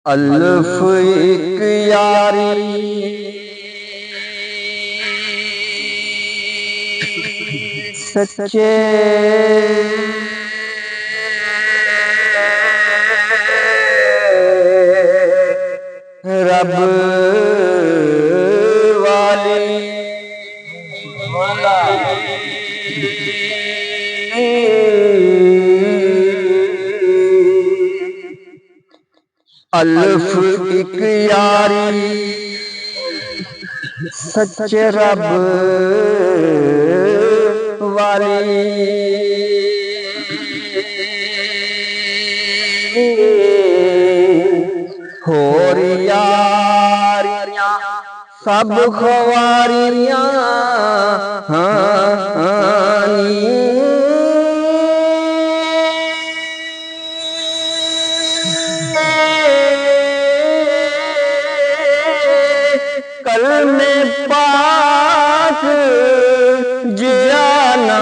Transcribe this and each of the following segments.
अल्फ एक यारी सच्चे रब वाली अल्फ एक यारी सच्चे रब वाली होर यारियां सब ख्वारियां कलमे पाक जियाना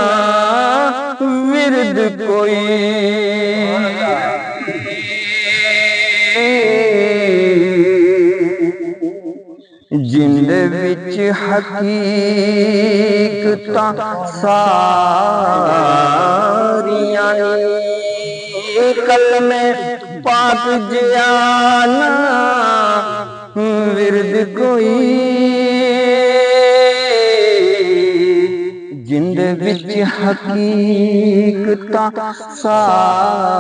विरद कोई जिंद विच हकीकतां सारियां कलमे पाक जियाना विरद कोई जिंद विच हकीकतां सारियां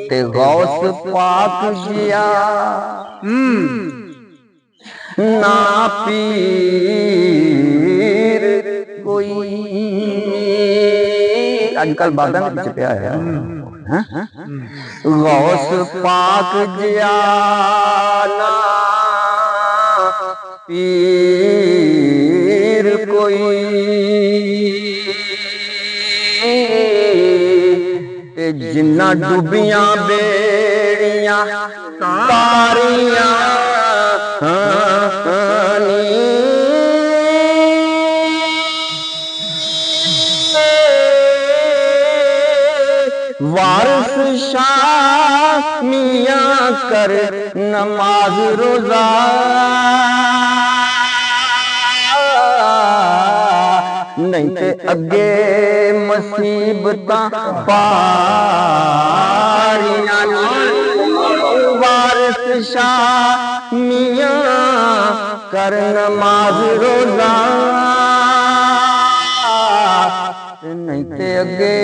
ते गौस पाक जिया ना पीर कोई आजकल बादा में पीछे पिया है गौस पाक जिया ना पीर कोई ते जिन्ना डूबियां बेड़ियां तारियां वारिस शाह मियां कर नमाज रोजा नहीं ते अगे मुसीबतां पारियां वारिस शाह मियां कर नमाज रोजा नहीं ते अगे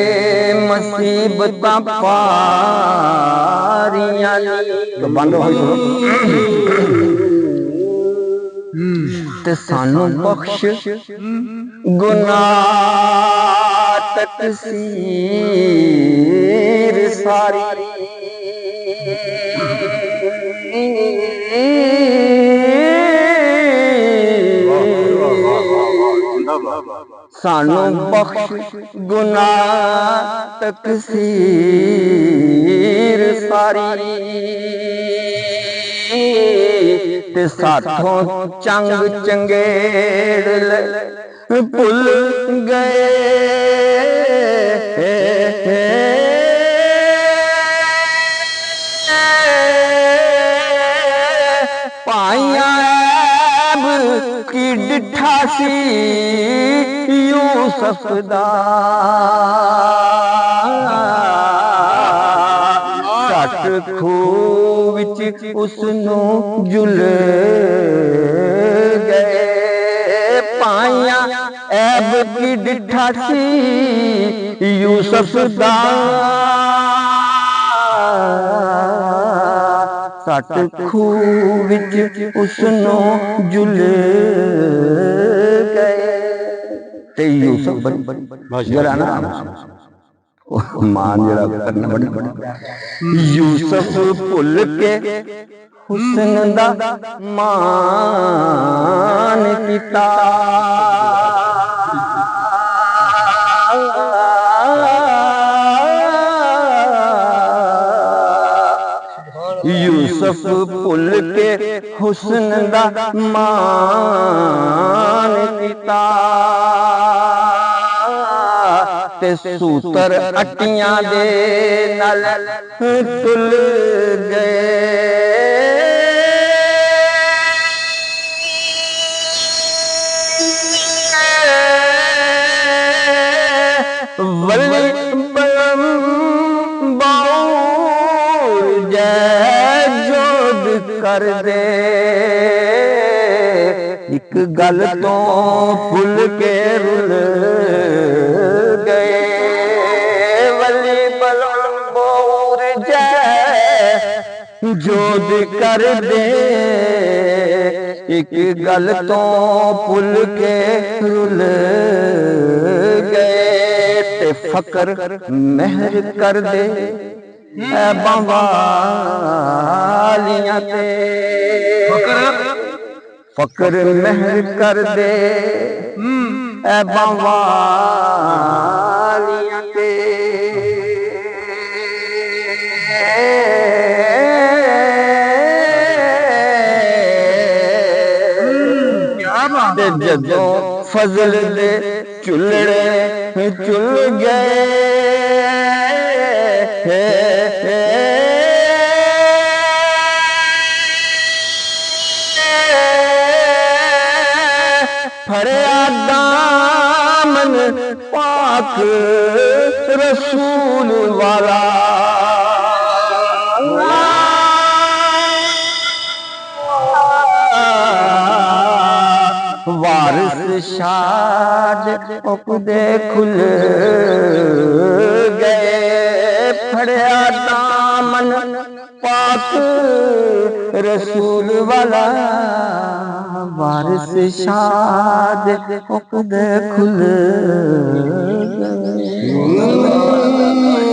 मुसीबतां पारियां तो बंद हो ते सानू बख्श गुनाह तकसीर सारी सानू बख्श गुनाह तकसीर सारी ते साथों चंग चंगेड़ भुल गए पाइया की डिठासी यूसुफ दा सट खूह विच उसनू जुल गए पाइया ऐब की डिठासी यूसुफ दा सट खूह विच उसनू जुल गए ते यूसुफ जरा ना मान जरा करना बड़ा यूसुफ भुल के हुस्न दा मान किता यूसुफ भुल के हुस्न दा मान किता ते सूतर अटियां दे नाल तुल ਕਰ ਦੇ ਇੱਕ ਗੱਲ ਤੋਂ ਭੁੱਲ ਕੇ ਰੁੱਲ ਗਏ ਵਲੀ ਬਲਨ ਬੋਰ ਜੈ ਜੋਦ ਕਰ ਦੇ ਇੱਕ ਗੱਲ ਤੋਂ ਭੁੱਲ ਕੇ ਰੁੱਲ ਗਏ ਤੇ ਫਕਰ ਮਹਿਰ ਕਰ ਦੇ ਐਬਾਂ ਵਾਲੀਆਂ ਤੇ ਫਕਰ ਮਹਿਰ ਕਰ ਦੇ ਐਬਾਂ ਵਾਲੀਆਂ ਤੇ ਜਦੋਂ ਫਜ਼ਲ ਦੇ ਚੁੱਲੜੇ ਚੁੱਲ ਗਏ ਫੜਿਆ ਦਾਮਨ ਪਾਕ ਰਸੂਲ ਵਾਲਾ ਵਾਰਿਸ ਸ਼ਾਦ ਉਪਦੇ ਖੁੱਲ ਗਏ ਫੜਿਆ ਦਾਮਨ ਪਾਕ ਰਸੂਲ ਵਾਲਾ ਵਾਰਿਸ ਸ਼ਾਦ ਉਪਦੇ ਖੁੱਲ ਗਏ